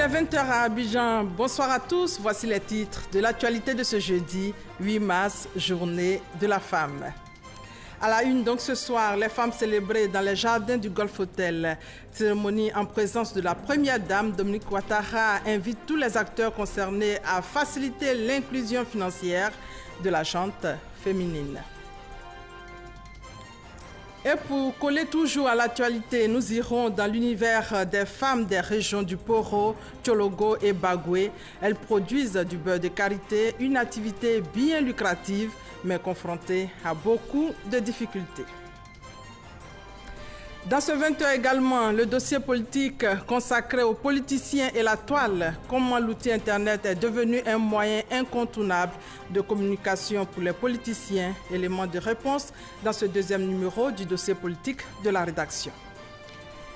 est 20 h à Abidjan. Bonsoir à tous. Voici les titres de l'actualité de ce jeudi 8 mars, journée de la femme. À la une, donc ce soir, les femmes célébrées dans les jardins du Golf Hotel. Cérémonie en présence de la première dame, Dominique Ouattara, invite tous les acteurs concernés à faciliter l'inclusion financière de la gente féminine. Et pour coller toujours à l'actualité, nous irons dans l'univers des femmes des régions du Poro, Tchologo et Bagoué. Elles produisent du beurre de karité, une activité bien lucrative, mais confrontée à beaucoup de difficultés. Dans ce 20h également, le dossier politique consacré aux politiciens et la toile, comment l'outil Internet est devenu un moyen incontournable de communication pour les politiciens, élément de réponse dans ce deuxième numéro du dossier politique de la rédaction.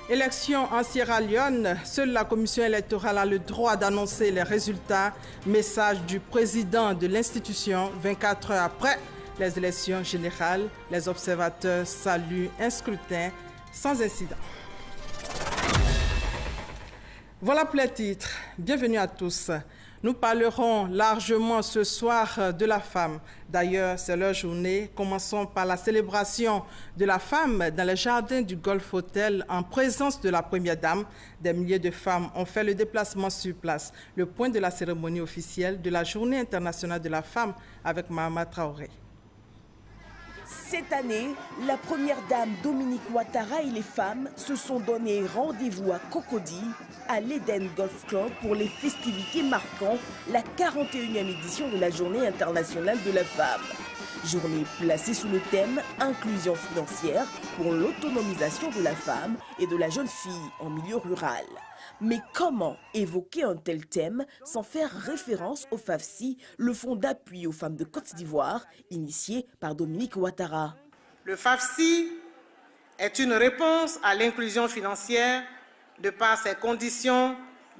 Élection en Sierra Leone, seule la commission électorale a le droit d'annoncer les résultats. Message du président de l'institution 24 heures après les élections générales. Les observateurs saluent un scrutin sans incident. Voilà pour les titres. Bienvenue à tous. Nous parlerons largement ce soir de la femme. D'ailleurs, c'est leur journée. Commençons par la célébration de la femme dans les jardins du Golf Hotel en présence de la première dame. Des milliers de femmes ont fait le déplacement sur place. Le point de la cérémonie officielle de la Journée internationale de la femme avec Mahama Traoré. Cette année, la première dame Dominique Ouattara et les femmes se sont donné rendez-vous à Cocody, à l'Eden Golf Club pour les festivités marquant la 41e édition de la Journée internationale de la femme. Journée placée sous le thème « Inclusion financière pour l'autonomisation de la femme et de la jeune fille en milieu rural ». Mais comment évoquer un tel thème sans faire référence au FAFSI, le fonds d'appui aux femmes de Côte d'Ivoire, initié par Dominique Ouattara? Le FAFSI est une réponse à l'inclusion financière de par ses conditions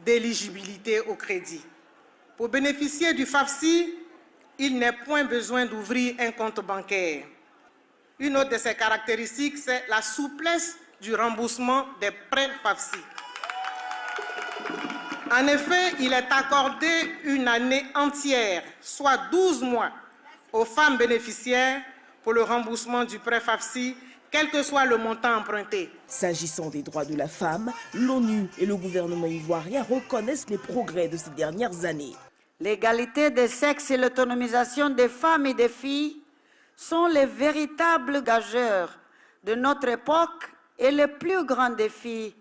d'éligibilité au crédit. Pour bénéficier du FAFSI, il n'est point besoin d'ouvrir un compte bancaire. Une autre de ses caractéristiques, c'est la souplesse du remboursement des prêts FAFSI. En effet, il est accordé une année entière, soit 12 mois, aux femmes bénéficiaires pour le remboursement du prêt FAFSI, quel que soit le montant emprunté. S'agissant des droits de la femme, l'ONU et le gouvernement ivoirien reconnaissent les progrès de ces dernières années. L'égalité des sexes et l'autonomisation des femmes et des filles sont les véritables gageurs de notre époque et les plus grands défis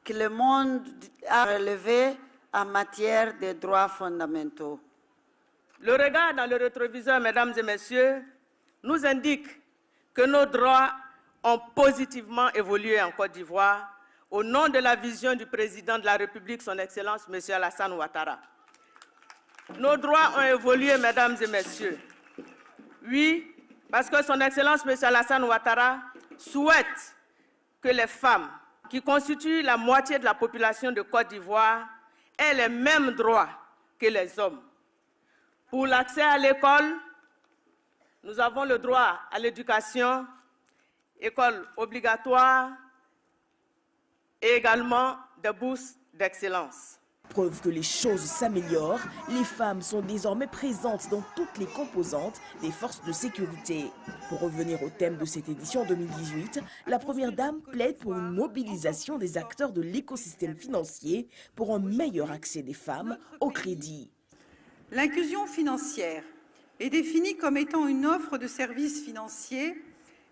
que le monde a relevés en matière de droits fondamentaux. Le regard dans le rétroviseur, mesdames et messieurs, nous indique que nos droits ont positivement évolué en Côte d'Ivoire au nom de la vision du président de la République, son Excellence, M. Alassane Ouattara. Nos droits ont évolué, mesdames et messieurs. Oui, parce que son Excellence, M. Alassane Ouattara, souhaite que les femmes, qui constituent la moitié de la population de Côte d'Ivoire, aient les mêmes droits que les hommes. Pour l'accès à l'école, nous avons le droit à l'éducation, école obligatoire et également des bourses d'excellence. Preuve que les choses s'améliorent, les femmes sont désormais présentes dans toutes les composantes des forces de sécurité. Pour revenir au thème de cette édition 2018, la première dame plaide pour une mobilisation des acteurs de l'écosystème financier pour un meilleur accès des femmes au crédit. L'inclusion financière est définie comme étant une offre de services financiers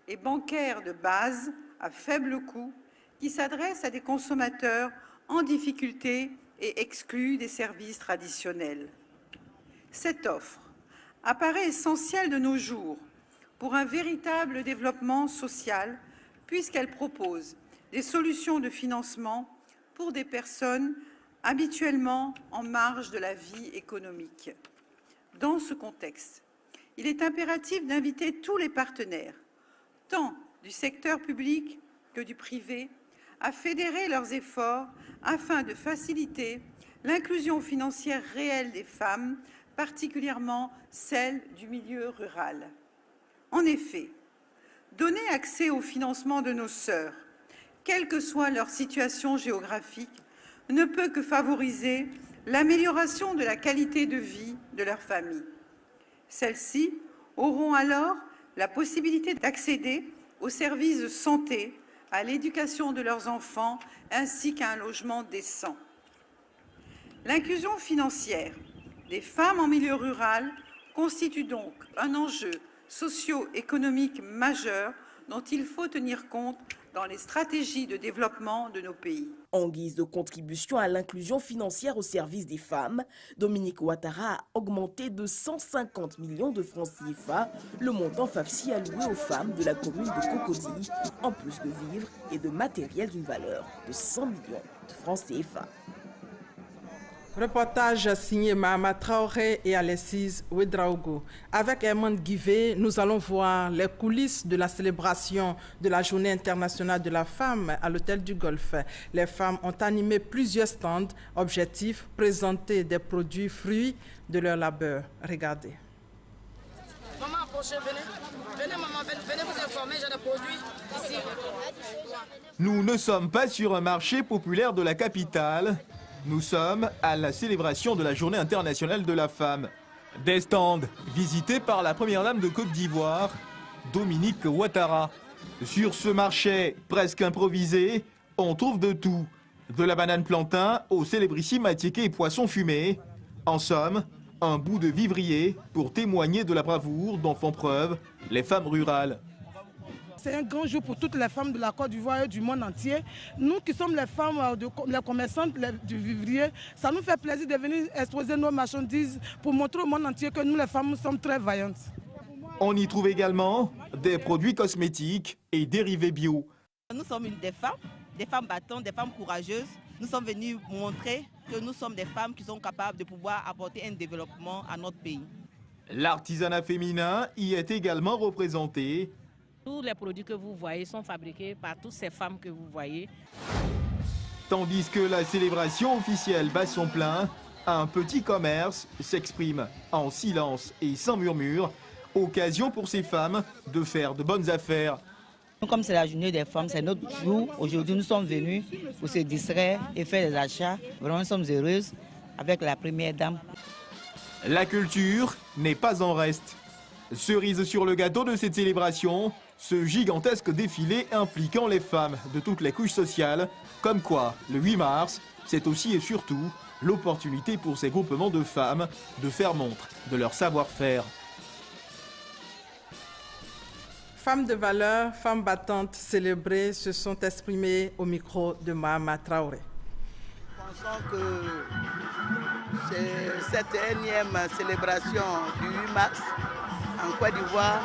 et bancaires de base à faible coût qui s'adresse à des consommateurs en difficulté et exclus des services traditionnels. Cette offre apparaît essentielle de nos jours pour un véritable développement social puisqu'elle propose des solutions de financement pour des personnes habituellement en marge de la vie économique. Dans ce contexte, il est impératif d'inviter tous les partenaires, tant du secteur public que du privé, à fédérer leurs efforts afin de faciliter l'inclusion financière réelle des femmes, particulièrement celle du milieu rural. En effet, donner accès au financement de nos sœurs, quelle que soit leur situation géographique, ne peut que favoriser l'amélioration de la qualité de vie de leurs familles. Celles-ci auront alors la possibilité d'accéder aux services de santé, à l'éducation de leurs enfants, ainsi qu'à un logement décent. L'inclusion financière des femmes en milieu rural constitue donc un enjeu socio-économique majeur dont il faut tenir compte dans les stratégies de développement de nos pays. En guise de contribution à l'inclusion financière au service des femmes, Dominique Ouattara a augmenté de 150 millions de francs CFA le montant FAFSI alloué aux femmes de la commune de Cocody, en plus de vivres et de matériel d'une valeur de 100 millions de francs CFA. Reportage signé Mahama Traoré et Alexis Ouedraogo. Avec Herman Guivet, nous allons voir les coulisses de la célébration de la Journée internationale de la femme à l'Hôtel du Golfe. Les femmes ont animé plusieurs stands. Objectif, présenter des produits fruits de leur labeur. Regardez. Maman, approchez, venez maman, venez vous informer, j'ai des produits ici. Nous ne sommes pas sur un marché populaire de la capitale. Nous sommes à la célébration de la Journée internationale de la femme. Des stands visités par la première dame de Côte d'Ivoire, Dominique Ouattara. Sur ce marché presque improvisé, on trouve de tout. De la banane plantain au célébrissime attiéké et poisson fumé. En somme, un bout de vivrier pour témoigner de la bravoure dont font preuve les femmes rurales. C'est un grand jour pour toutes les femmes de la Côte d'Ivoire et du monde entier. Nous qui sommes les femmes, les commerçantes du vivrier, ça nous fait plaisir de venir exposer nos marchandises pour montrer au monde entier que nous les femmes sommes très vaillantes. On y trouve également des produits cosmétiques et dérivés bio. Nous sommes des femmes battantes, des femmes courageuses. Nous sommes venus montrer que nous sommes des femmes qui sont capables de pouvoir apporter un développement à notre pays. L'artisanat féminin y est également représenté. Tous les produits que vous voyez sont fabriqués par toutes ces femmes que vous voyez. Tandis que la célébration officielle bat son plein, un petit commerce s'exprime en silence et sans murmure. Occasion pour ces femmes de faire de bonnes affaires. Comme c'est la journée des femmes, c'est notre jour. Aujourd'hui, nous sommes venus pour se distraire et faire des achats. Vraiment, nous sommes heureuses avec la première dame. La culture n'est pas en reste. Cerise sur le gâteau de cette célébration, ce gigantesque défilé impliquant les femmes de toutes les couches sociales. Comme quoi, le 8 mars, c'est aussi et surtout l'opportunité pour ces groupements de femmes de faire montre de leur savoir-faire. Femmes de valeur, femmes battantes célébrées se sont exprimées au micro de Mahama Traoré. Nous pensons que cette énième célébration du 8 mars en Côte d'Ivoire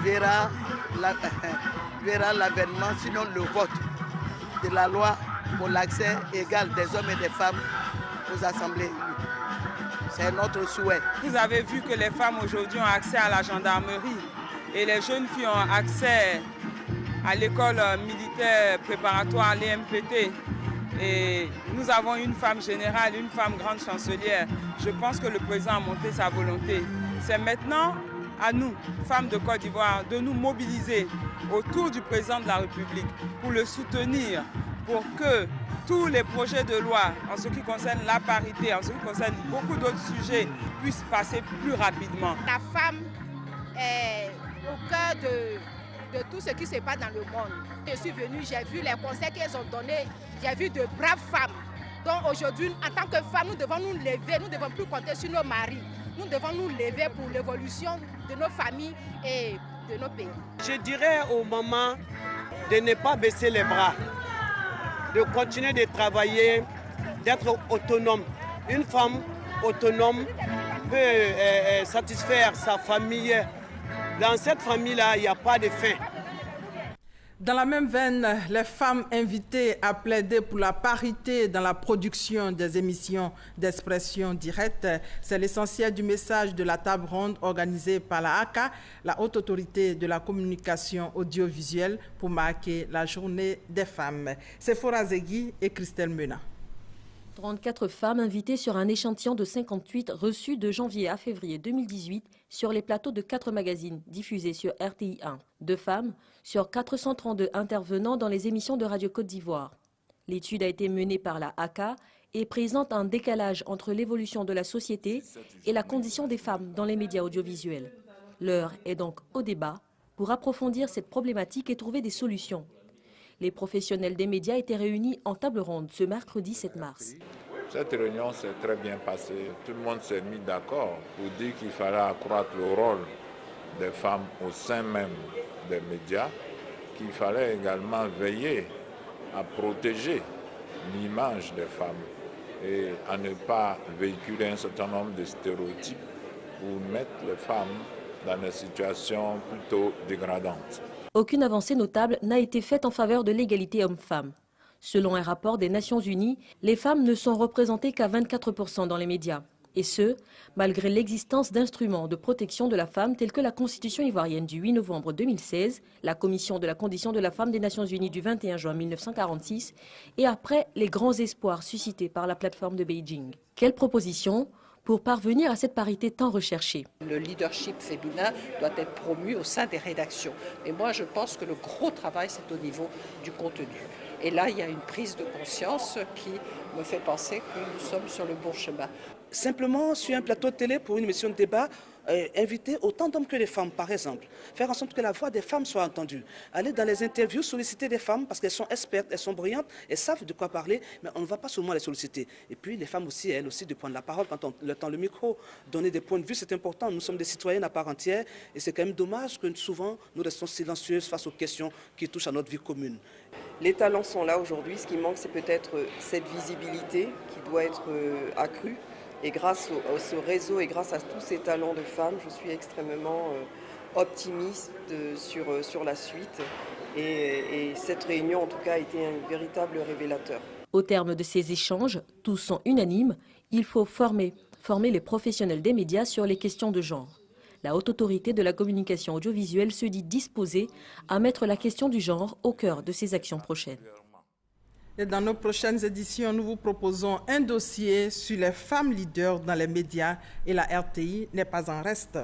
verra l'avènement, sinon le vote de la loi pour l'accès égal des hommes et des femmes aux assemblées. C'est notre souhait. Vous avez vu que les femmes aujourd'hui ont accès à la gendarmerie et les jeunes filles ont accès à l'école militaire préparatoire, l'EMPT. Et nous avons une femme générale, une femme grande chancelière. Je pense que le président a montré sa volonté. C'est maintenant à nous, femmes de Côte d'Ivoire, de nous mobiliser autour du président de la République pour le soutenir, pour que tous les projets de loi en ce qui concerne la parité, en ce qui concerne beaucoup d'autres sujets, puissent passer plus rapidement. La femme est au cœur de tout ce qui se passe dans le monde. Je suis venue, j'ai vu les conseils qu'elles ont donnés, j'ai vu de braves femmes. Donc aujourd'hui, en tant que femmes, nous devons nous lever, nous ne devons plus compter sur nos maris. Nous devons nous lever pour l'évolution de nos familles et de nos pays. Je dirais aux mamans de ne pas baisser les bras, de continuer de travailler, d'être autonome. Une femme autonome peut satisfaire sa famille. Dans cette famille-là, il n'y a pas de faim. Dans la même veine, les femmes invitées à plaider pour la parité dans la production des émissions d'expression directe, c'est l'essentiel du message de la table ronde organisée par la ACA, la Haute Autorité de la Communication Audiovisuelle, pour marquer la Journée des femmes. C'est Fora Zegui et Christelle Mena. 34 femmes invitées sur un échantillon de 58 reçus de janvier à février 2018 sur les plateaux de 4 magazines diffusés sur RTI 1. 2 femmes sur 432 intervenants dans les émissions de Radio Côte d'Ivoire. L'étude a été menée par la ACA et présente un décalage entre l'évolution de la société et la condition des femmes dans les médias audiovisuels. L'heure est donc au débat pour approfondir cette problématique et trouver des solutions. Les professionnels des médias étaient réunis en table ronde ce mercredi 7 mars. Cette réunion s'est très bien passée. Tout le monde s'est mis d'accord pour dire qu'il fallait accroître le rôle des femmes au sein même des médias, qu'il fallait également veiller à protéger l'image des femmes et à ne pas véhiculer un certain nombre de stéréotypes pour mettre les femmes dans des situations plutôt dégradantes. Aucune avancée notable n'a été faite en faveur de l'égalité homme-femme. Selon un rapport des Nations Unies, les femmes ne sont représentées qu'à 24% dans les médias. Et ce, malgré l'existence d'instruments de protection de la femme tels que la Constitution ivoirienne du 8 novembre 2016, la Commission de la condition de la femme des Nations Unies du 21 juin 1946 et après les grands espoirs suscités par la plateforme de Beijing. Quelles propositions pour parvenir à cette parité tant recherchée? Le leadership féminin doit être promu au sein des rédactions. Et moi, je pense que le gros travail, c'est au niveau du contenu. Et là, il y a une prise de conscience qui me fait penser que nous sommes sur le bon chemin. Simplement, sur un plateau de télé, pour une émission de débat, inviter autant d'hommes que de femmes, par exemple. Faire en sorte que la voix des femmes soit entendue. Aller dans les interviews, solliciter des femmes, parce qu'elles sont expertes, elles sont brillantes, elles savent de quoi parler, mais on ne va pas seulement les solliciter. Et puis, les femmes aussi, elles aussi, de prendre la parole quand on leur tend le micro. Donner des points de vue, c'est important. Nous sommes des citoyennes à part entière, et c'est quand même dommage que souvent, nous restons silencieuses face aux questions qui touchent à notre vie commune. Les talents sont là aujourd'hui. Ce qui manque, c'est peut-être cette visibilité qui doit être accrue. Et grâce à ce réseau et grâce à tous ces talents de femmes, je suis extrêmement optimiste sur la suite. Et cette réunion, en tout cas, a été un véritable révélateur. Au terme de ces échanges, tous sont unanimes, il faut former les professionnels des médias sur les questions de genre. La Haute Autorité de la communication audiovisuelle se dit disposée à mettre la question du genre au cœur de ses actions prochaines. Et dans nos prochaines éditions, nous vous proposons un dossier sur les femmes leaders dans les médias et la RTI n'est pas en reste.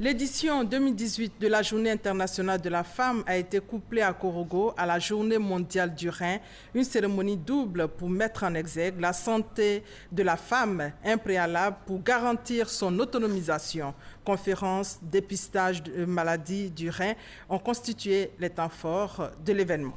L'édition 2018 de la Journée internationale de la femme a été couplée à Korogo à la Journée mondiale du rein, une cérémonie double pour mettre en exergue la santé de la femme, un préalable pour garantir son autonomisation. Conférences, dépistage de maladies du rein ont constitué les temps forts de l'événement.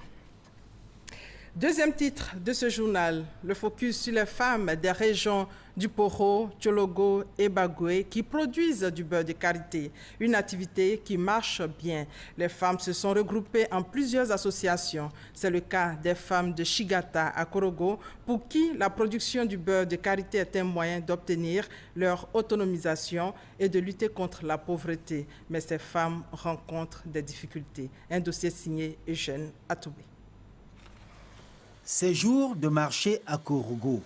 Deuxième titre de ce journal, le focus sur les femmes des régions du Poro, Tchologo et Bagoué qui produisent du beurre de karité, une activité qui marche bien. Les femmes se sont regroupées en plusieurs associations. C'est le cas des femmes de Chigata à Korogo pour qui la production du beurre de karité est un moyen d'obtenir leur autonomisation et de lutter contre la pauvreté. Mais ces femmes rencontrent des difficultés. Un dossier signé Eugène Atoubé. Ces jours de marché à Korogo.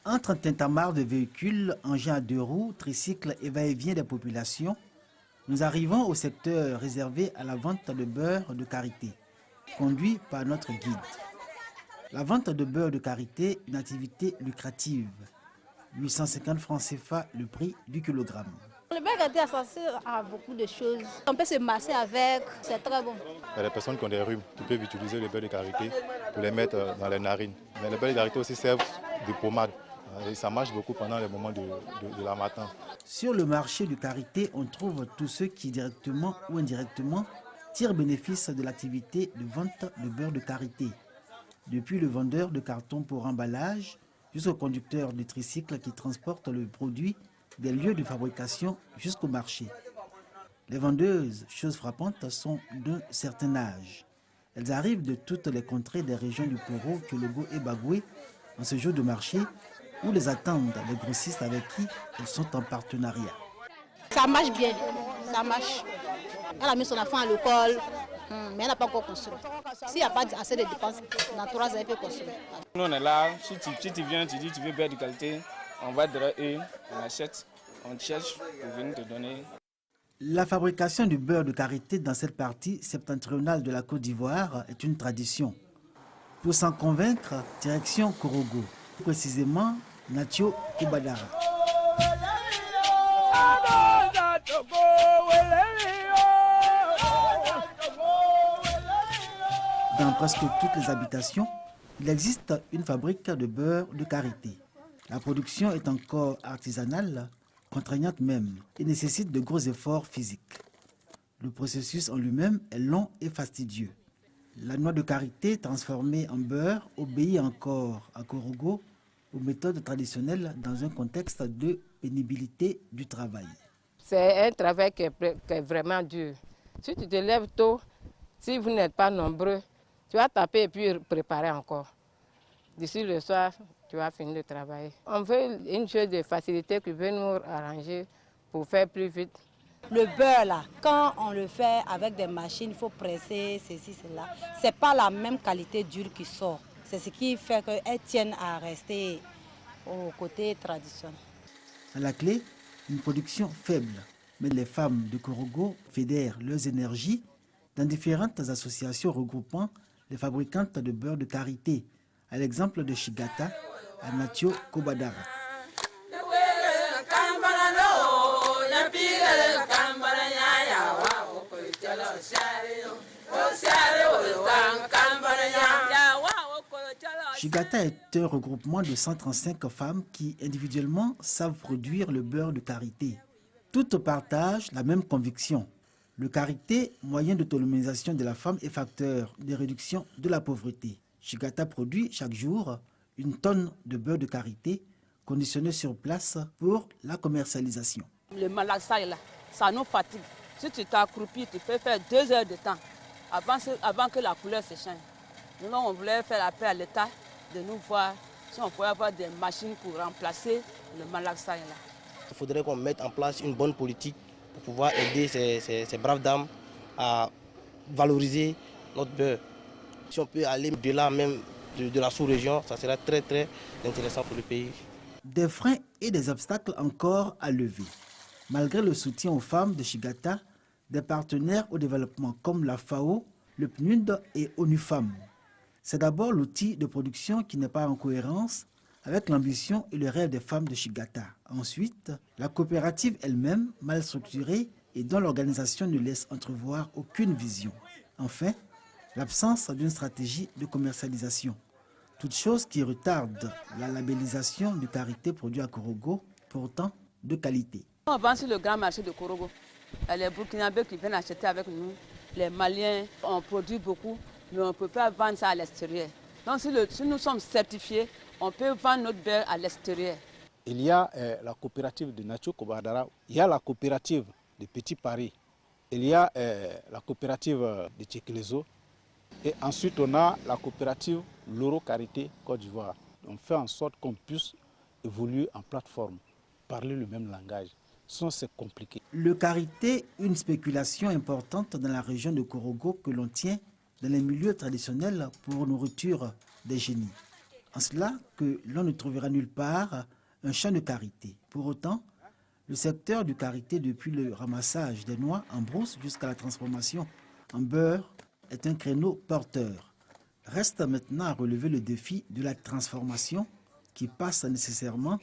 Entre un tintamarre de véhicules, engins à deux roues, tricycles et va-et-vient des populations, nous arrivons au secteur réservé à la vente de beurre de karité, conduit par notre guide. La vente de beurre de karité, une activité lucrative. 850 francs CFA le prix du kilogramme. Le beurre de karité sert à beaucoup de choses. On peut se masser avec, c'est très bon. Il y a des personnes qui ont des rhumes qui peuvent utiliser le beurre de karité pour les mettre dans les narines. Mais le beurre de karité aussi sert de pommade. Et ça marche beaucoup pendant les moments de la matin. Sur le marché du karité, on trouve tous ceux qui, directement ou indirectement, tirent bénéfice de l'activité de vente de beurre de karité. Depuis le vendeur de carton pour emballage jusqu'au conducteur de tricycle qui transporte le produit des lieux de fabrication jusqu'au marché. Les vendeuses, chose frappante, sont d'un certain âge. Elles arrivent de toutes les contrées des régions du Poro, Tchologo et Bagoué en ce jour de marché où les attendent les grossistes avec qui elles sont en partenariat. Ça marche bien, ça marche. Elle a mis son enfant à l'école, mais elle n'a pas encore construit. S'il n'y a pas assez de dépenses, dans 3 ans, elle peut construire. Nous, on est là, si tu viens, tu dis tu veux beurre de qualité, on va derrière eux, on achète, on cherche pour venir te donner. La fabrication du beurre de karité dans cette partie septentrionale de la Côte d'Ivoire est une tradition. Pour s'en convaincre, direction Korogo, précisément Natio Koubadara. Dans presque toutes les habitations, il existe une fabrique de beurre de karité. La production est encore artisanale, contraignante même, et nécessite de gros efforts physiques. Le processus en lui-même est long et fastidieux. La noix de karité transformée en beurre obéit encore à Korogo aux méthodes traditionnelles dans un contexte de pénibilité du travail. C'est un travail qui est vraiment dur. Si tu te lèves tôt, si vous n'êtes pas nombreux, tu vas taper et puis préparer encore. D'ici le soir, tu vas finir de travailler. On veut une chose de facilité qui veut nous arranger pour faire plus vite. Le beurre là, quand on le fait avec des machines, il faut presser, ceci, cela. Ce n'est pas la même qualité dure qui sort. C'est ce qui fait qu'elles tiennent à rester au côté traditionnel. À la clé, une production faible. Mais les femmes de Korogo fédèrent leurs énergies dans différentes associations regroupant les fabricantes de beurre de karité, à l'exemple de Shigata, Anatio Kobadara. Shigata est un regroupement de 135 femmes qui individuellement savent produire le beurre de karité. Toutes partagent la même conviction. Le karité, moyen d'autonomisation de la femme, est facteur de réduction de la pauvreté. Shigata produit chaque jour une tonne de beurre de karité conditionné sur place pour la commercialisation. Le malaxaï là, ça nous fatigue. Si tu t'accroupis, tu peux faire 2 heures de temps avant que la couleur se change. Nous, on voulait faire appel à l'État de nous voir si on pouvait avoir des machines pour remplacer le malaxaï là. Il faudrait qu'on mette en place une bonne politique pour pouvoir aider ces braves dames à valoriser notre beurre. Si on peut aller au-delà même de la sous-région, ça sera très très intéressant pour le pays. Des freins et des obstacles encore à lever. Malgré le soutien aux femmes de Shigata, des partenaires au développement comme la FAO, le PNUD et ONU Femmes. C'est d'abord l'outil de production qui n'est pas en cohérence avec l'ambition et le rêve des femmes de Shigata. Ensuite, la coopérative elle-même, mal structurée et dont l'organisation ne laisse entrevoir aucune vision. Enfin, l'absence d'une stratégie de commercialisation. Toute chose qui retarde la labellisation du karité produit à Korogo, pourtant de qualité. On vend sur le grand marché de Korogo. Les Burkinabés qui viennent acheter avec nous, les Maliens, on produit beaucoup, mais on ne peut pas vendre ça à l'extérieur. Donc si nous sommes certifiés, on peut vendre notre beurre à l'extérieur. Il y a la coopérative de Nacho Kobadara, il y a la coopérative de Petit Paris, il y a la coopérative de Tchekelezo, et ensuite on a la coopérative Loro Karité Côte d'Ivoire. On fait en sorte qu'on puisse évoluer en plateforme, parler le même langage. Sinon c'est compliqué. Le karité, une spéculation importante dans la région de Korogo que l'on tient dans les milieux traditionnels pour nourriture des génies. En cela que l'on ne trouvera nulle part un champ de karité. Pour autant, le secteur du karité, depuis le ramassage des noix en brousse jusqu'à la transformation en beurre, est un créneau porteur. Reste maintenant à relever le défi de la transformation qui passe nécessairement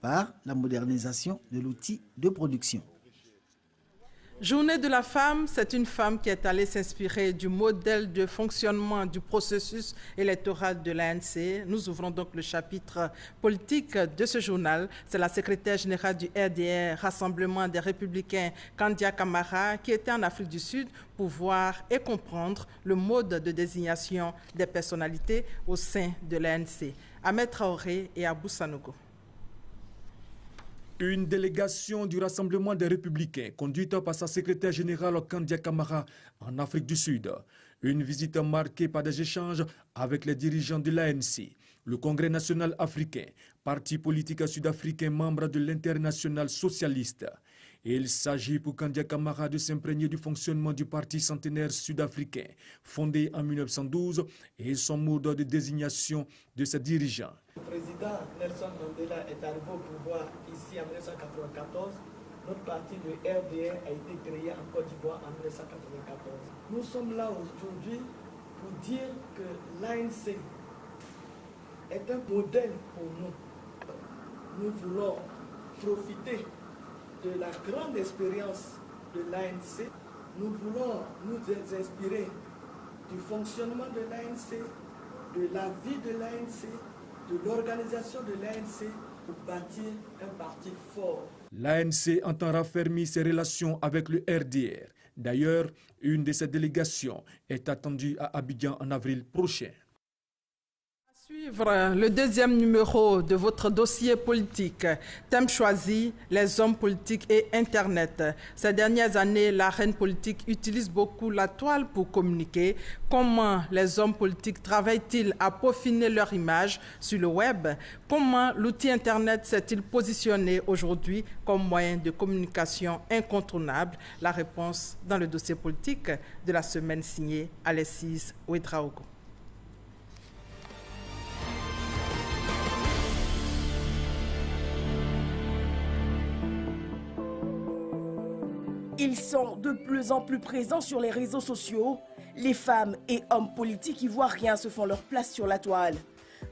par la modernisation de l'outil de production. Journée de la femme, c'est une femme qui est allée s'inspirer du modèle de fonctionnement du processus électoral de l'ANC. Nous ouvrons donc le chapitre politique de ce journal. C'est la secrétaire générale du RDR, Rassemblement des Républicains, Kandia Camara, qui était en Afrique du Sud pour voir et comprendre le mode de désignation des personnalités au sein de l'ANC. Ahmed Traoré et Abou Sanogo. Une délégation du Rassemblement des Républicains, conduite par sa secrétaire générale Kandia Camara en Afrique du Sud. Une visite marquée par des échanges avec les dirigeants de l'ANC, le Congrès national africain, parti politique sud-africain membre de l'Internationale socialiste. Il s'agit pour Kandia Camara de s'imprégner du fonctionnement du parti centenaire sud-africain, fondé en 1912, et son mode de désignation de ses dirigeants. Le président Nelson Mandela est arrivé au pouvoir ici en 1994. Notre parti, le RDR, a été créé en Côte d'Ivoire en 1994. Nous sommes là aujourd'hui pour dire que l'ANC est un modèle pour nous. Nous voulons profiter de la grande expérience de l'ANC. Nous voulons nous inspirer du fonctionnement de l'ANC de la vie de l'ANC, de l'organisation de l'ANC pour bâtir un parti fort. L'ANC entend raffermir ses relations avec le RDR. D'ailleurs, une de ces délégations est attendue à Abidjan en avril prochain. Suivre le deuxième numéro de votre dossier politique. Thème choisi, les hommes politiques et Internet. Ces dernières années, l'arène politique utilise beaucoup la toile pour communiquer. Comment les hommes politiques travaillent-ils à peaufiner leur image sur le web? Comment l'outil Internet s'est-il positionné aujourd'hui comme moyen de communication incontournable? La réponse dans le dossier politique de la semaine signé Alexis Ouedraogo. Ils sont de plus en plus présents sur les réseaux sociaux. Les femmes et hommes politiques ivoiriens se font leur place sur la toile.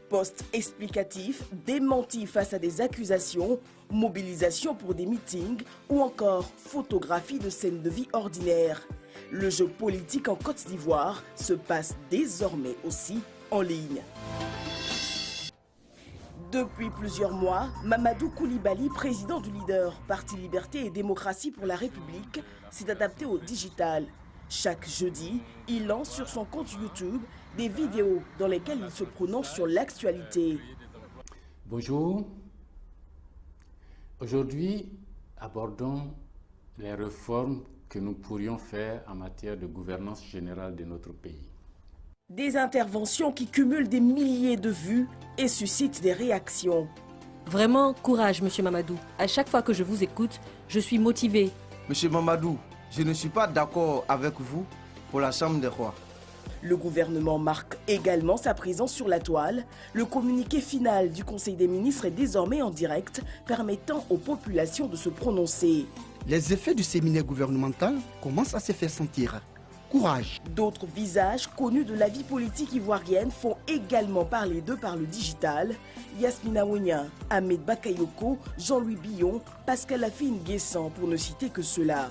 Posts explicatifs, démentis face à des accusations, mobilisation pour des meetings ou encore photographie de scènes de vie ordinaires. Le jeu politique en Côte d'Ivoire se passe désormais aussi en ligne. Depuis plusieurs mois, Mamadou Koulibaly, président du leader Parti Liberté et Démocratie pour la République, s'est adapté au digital. Chaque jeudi, il lance sur son compte YouTube des vidéos dans lesquelles il se prononce sur l'actualité. Bonjour. Aujourd'hui, abordons les réformes que nous pourrions faire en matière de gouvernance générale de notre pays. Des interventions qui cumulent des milliers de vues et suscitent des réactions. Vraiment, courage, monsieur Mamadou. À chaque fois que je vous écoute, je suis motivé. Monsieur Mamadou, je ne suis pas d'accord avec vous pour la Chambre des rois. Le gouvernement marque également sa présence sur la toile. Le communiqué final du Conseil des ministres est désormais en direct, permettant aux populations de se prononcer. Les effets du séminaire gouvernemental commencent à se faire sentir. Courage. D'autres visages connus de la vie politique ivoirienne font également parler d'eux par le digital. Yasmina Ouenia, Ahmed Bakayoko, Jean-Louis Billon, Pascal Afine-Guessan pour ne citer que ceux-là.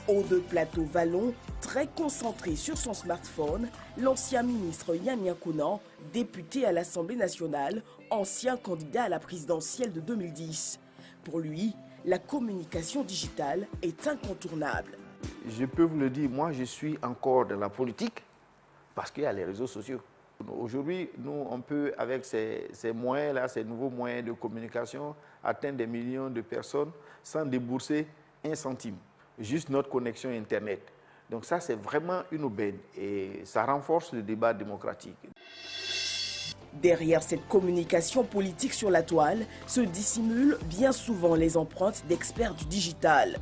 Haut de plateau Vallon, très concentré sur son smartphone, l'ancien ministre Yamia Kounan, député à l'Assemblée nationale, ancien candidat à la présidentielle de 2010. Pour lui, la communication digitale est incontournable. Je peux vous le dire, moi je suis encore dans la politique parce qu'il y a les réseaux sociaux. Aujourd'hui, nous, on peut, avec ces moyens-là, ces nouveaux moyens de communication, atteindre des millions de personnes sans débourser un centime. Juste notre connexion Internet. Donc ça, c'est vraiment une aubaine et ça renforce le débat démocratique. Derrière cette communication politique sur la toile se dissimulent bien souvent les empreintes d'experts du digital.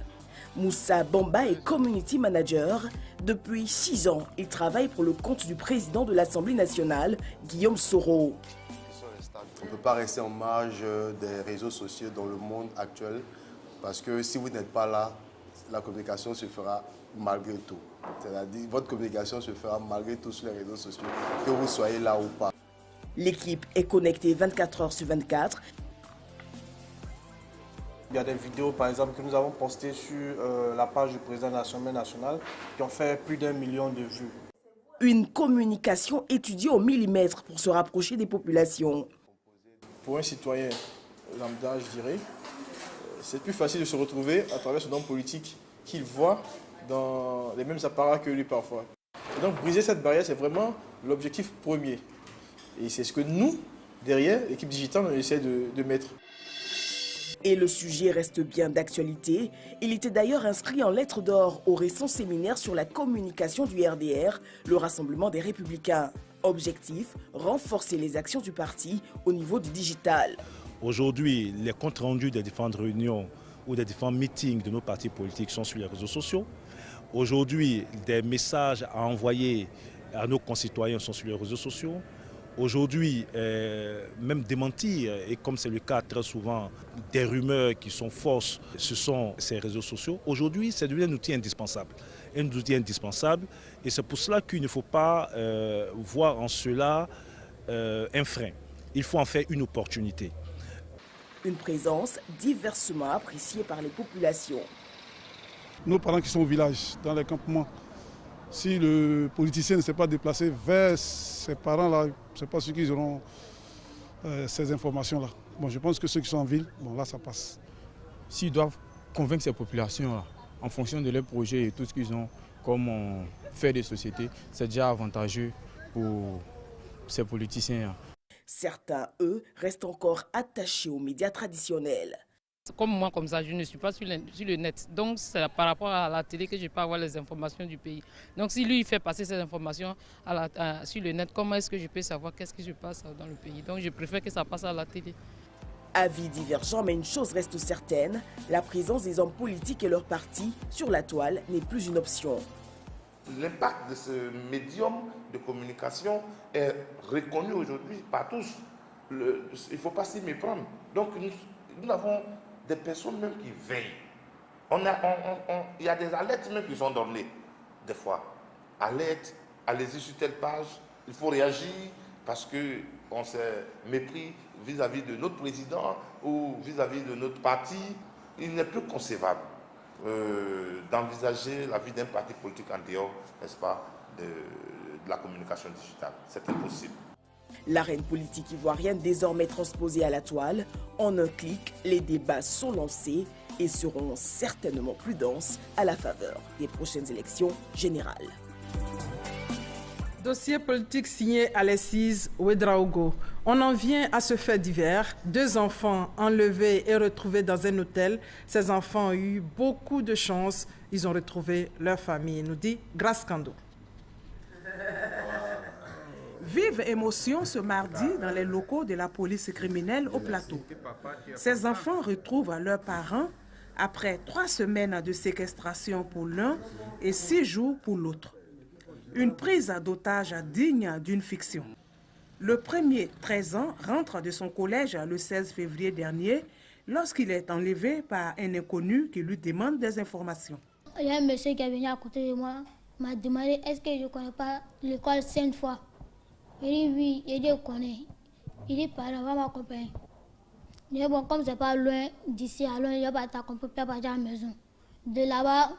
Moussa Bamba est community manager. Depuis 6 ans, il travaille pour le compte du président de l'Assemblée nationale, Guillaume Soro. On ne peut pas rester en marge des réseaux sociaux dans le monde actuel parce que si vous n'êtes pas là, la communication se fera malgré tout. C'est-à-dire votre communication se fera malgré tout sur les réseaux sociaux, que vous soyez là ou pas. L'équipe est connectée 24 heures sur 24. Il y a des vidéos, par exemple, que nous avons postées sur la page du président de l'Assemblée nationale qui ont fait plus d'1 million de vues. Une communication étudiée au millimètre pour se rapprocher des populations. Pour un citoyen lambda, je dirais, c'est plus facile de se retrouver à travers son homme politique qu'il voit dans les mêmes apparats que lui parfois. Et donc briser cette barrière, c'est vraiment l'objectif premier. Et c'est ce que nous, derrière, l'équipe digitale, on essaie de mettre. Et le sujet reste bien d'actualité. Il était d'ailleurs inscrit en lettres d'or au récent séminaire sur la communication du RDR, le Rassemblement des Républicains. Objectif, renforcer les actions du parti au niveau du digital. Aujourd'hui, les comptes rendus des différentes réunions ou des différents meetings de nos partis politiques sont sur les réseaux sociaux. Aujourd'hui, des messages à envoyer à nos concitoyens sont sur les réseaux sociaux. Aujourd'hui, même démentir, et comme c'est le cas très souvent, des rumeurs qui sont fausses, ce sont ces réseaux sociaux. Aujourd'hui, c'est devenu un outil indispensable. Un outil indispensable, et c'est pour cela qu'il ne faut pas voir en cela un frein. Il faut en faire une opportunité. Une présence diversement appréciée par les populations. Nos parents qui sont au village, dans les campements, Si le politicien ne s'est pas déplacé vers ses parents-là, ce n'est pas ceux qui auront ces informations-là. Bon, je pense que ceux qui sont en ville, bon là ça passe. S'ils doivent convaincre ces populations-là, en fonction de leurs projets et tout ce qu'ils ont comme fait des sociétés, c'est déjà avantageux pour ces politiciens. Certains, eux, restent encore attachés aux médias traditionnels. Comme moi, comme ça, je ne suis pas sur le net. Donc, c'est par rapport à la télé que je peux avoir les informations du pays. Donc, si lui, il fait passer ces informations sur le net, comment est-ce que je peux savoir qu'est-ce qui se passe dans le pays? Donc, je préfère que ça passe à la télé. Avis divergents, mais une chose reste certaine, la présence des hommes politiques et leurs partis sur la toile n'est plus une option. L'impact de ce médium de communication est reconnu aujourd'hui par tous. Il ne faut pas s'y méprendre. Donc, nous avons des personnes même qui veillent. Il y a des alertes même qui sont données, des fois. Alerte, allez-y sur telle page, il faut réagir parce qu'on s'est mépris vis-à-vis de notre président ou vis-à-vis de notre parti. Il n'est plus concevable d'envisager la vie d'un parti politique en dehors, n'est-ce pas, de la communication digitale. C'est impossible. L'arène politique ivoirienne désormais transposée à la toile. En un clic, les débats sont lancés et seront certainement plus denses à la faveur des prochaines élections générales. Dossier politique signé Alexis Ouedraogo. On en vient à ce fait divers. 2 enfants enlevés et retrouvés dans un hôtel. Ces enfants ont eu beaucoup de chance. Ils ont retrouvé leur famille, nous dit Grace Kando. Vive émotion ce mardi dans les locaux de la police criminelle au plateau. Ces enfants retrouvent leurs parents après 3 semaines de séquestration pour l'un et 6 jours pour l'autre. Une prise d'otage digne d'une fiction. Le premier, 13 ans, rentre de son collège le 16 février dernier lorsqu'il est enlevé par un inconnu qui lui demande des informations. Il y a un monsieur qui est venu à côté de moi, m'a demandé est-ce que je ne connais pas l'école Sainte-Foy. Il dit oui, il dit je connais. Il dit pardon, va m'accompagner. Il dit bon, comme c'est pas loin d'ici, alors il va t'accompagner pour partir à la maison. De là-bas,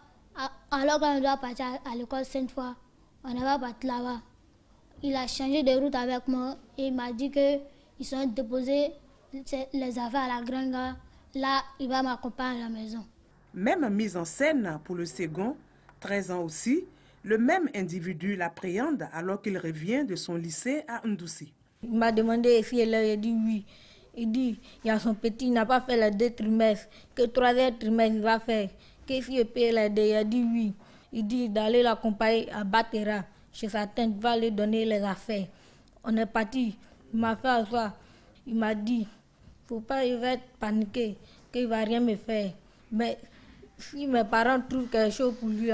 alors qu'on doit partir à l'école Sainte-Foy, on ne va pas là-bas. Il a changé de route avec moi et il m'a dit qu'ils sont déposés les affaires à la grande gare. Là, il va m'accompagner à la maison. Même mise en scène pour le second, 13 ans aussi, le même individu l'appréhende alors qu'il revient de son lycée à Ndoussi. Il m'a demandé si elle a dit oui. Il dit il y a son petit, il n'a pas fait les 2 trimestres, que 3e trimestre il va faire. Que si il paye les 2, il a dit oui. Il dit d'aller l'accompagner à Batera, chez sa tante, il va lui donner les affaires. On est parti, il m'a fait asseoir, il m'a dit, faut pas, il va paniquer, qu'il ne va rien me faire. Mais si mes parents trouvent quelque chose pour lui,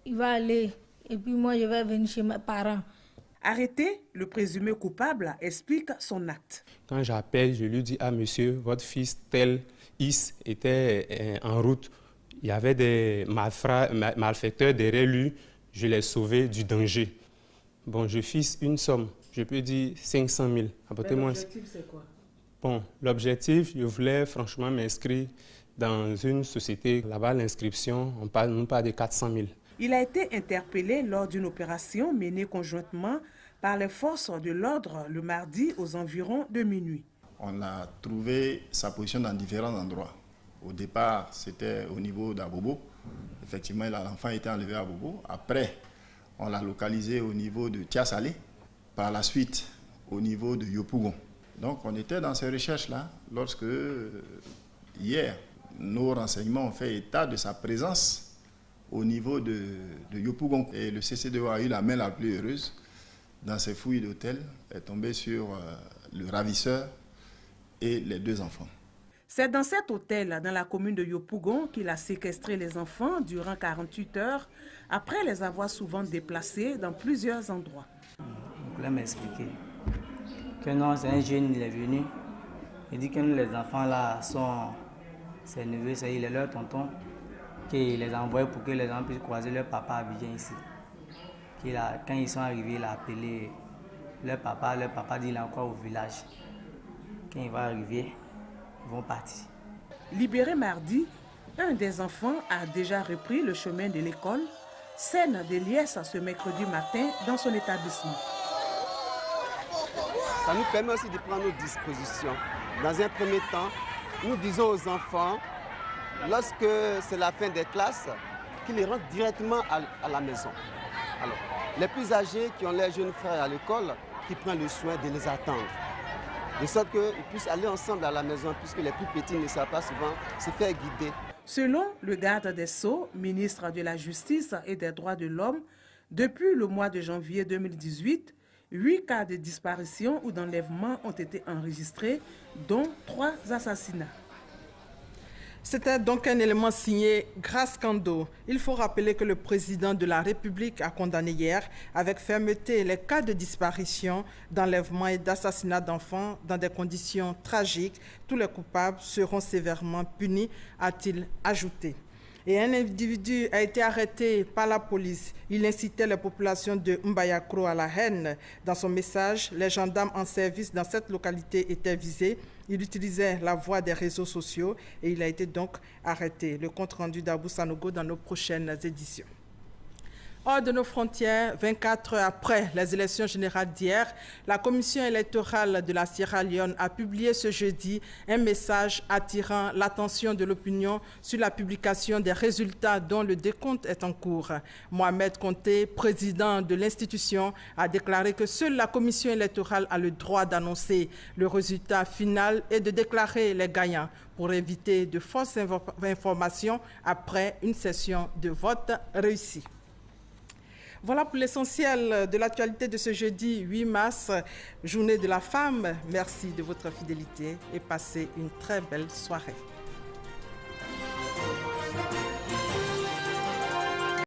il va aller, et puis moi je vais venir chez mes parents. Arrêté, le présumé coupable explique son acte. Quand j'appelle, je lui dis, ah monsieur, votre fils tel Is était en route. Il y avait des malfaiteurs derrière lui, je l'ai sauvé du danger. Bon, je fixe une somme, je peux dire 500 000. L'objectif, c'est quoi? Bon, l'objectif, je voulais franchement m'inscrire dans une société. Là-bas, l'inscription, on parle de 400 000. Il a été interpellé lors d'une opération menée conjointement par les forces de l'ordre le mardi aux environs de minuit. On a trouvé sa position dans différents endroits. Au départ, c'était au niveau d'Abobo. Effectivement, l'enfant a été enlevé à Abobo. Après, on l'a localisé au niveau de Tiasalé. Par la suite, au niveau de Yopougon. Donc, on était dans ces recherches-là lorsque, hier, nos renseignements ont fait état de sa présence au niveau de Yopougon. Et le CCDO a eu la main la plus heureuse dans ses fouilles d'hôtel, est tombé sur le ravisseur et les 2 enfants. C'est dans cet hôtel, dans la commune de Yopougon, qu'il a séquestré les enfants durant 48 heures, après les avoir souvent déplacés dans plusieurs endroits. Je voulais m'expliquer que non, c'est un jeune, il est venu. Il dit que nous, les enfants là, sont ses neveux, il est leur tonton, qu'il les a envoyés pour que les enfants puissent croiser leur papa à Abidjan ici. Quand ils sont arrivés, il a appelé leur papa dit qu'il est encore au village. Quand il va arriver, ils vont partir. Libéré mardi, un des enfants a déjà repris le chemin de l'école, Scène de liesse ce mercredi matin dans son établissement. Ça nous permet aussi de prendre nos dispositions. Dans un premier temps, nous disons aux enfants, lorsque c'est la fin des classes, qu'ils rentrent directement à la maison. Alors, les plus âgés qui ont leurs jeunes frères à l'école, qui prennent le soin de les attendre. De sorte qu'ils puissent aller ensemble à la maison, puisque les plus petits ne savent pas souvent se faire guider. Selon le garde des Sceaux, ministre de la Justice et des Droits de l'Homme, depuis le mois de janvier 2018, 8 cas de disparition ou d'enlèvement ont été enregistrés, dont 3 assassinats. C'était donc un élément signé Grace Kando. Il faut rappeler que le président de la République a condamné hier avec fermeté les cas de disparition, d'enlèvement et d'assassinat d'enfants dans des conditions tragiques. Tous les coupables seront sévèrement punis, a-t-il ajouté. Et un individu a été arrêté par la police. Il incitait les populations de Mbayakro à la haine. Dans son message, les gendarmes en service dans cette localité étaient visés. Il utilisait la voie des réseaux sociaux et il a été donc arrêté. Le compte rendu d'Abou Sanogo dans nos prochaines éditions. Hors de nos frontières, 24 heures après les élections générales d'hier, la commission électorale de la Sierra Leone a publié ce jeudi un message attirant l'attention de l'opinion sur la publication des résultats dont le décompte est en cours. Mohamed Conté, président de l'institution, a déclaré que seule la commission électorale a le droit d'annoncer le résultat final et de déclarer les gagnants pour éviter de fausses informations après une session de vote réussie. Voilà pour l'essentiel de l'actualité de ce jeudi 8 mars, journée de la femme. Merci de votre fidélité et passez une très belle soirée.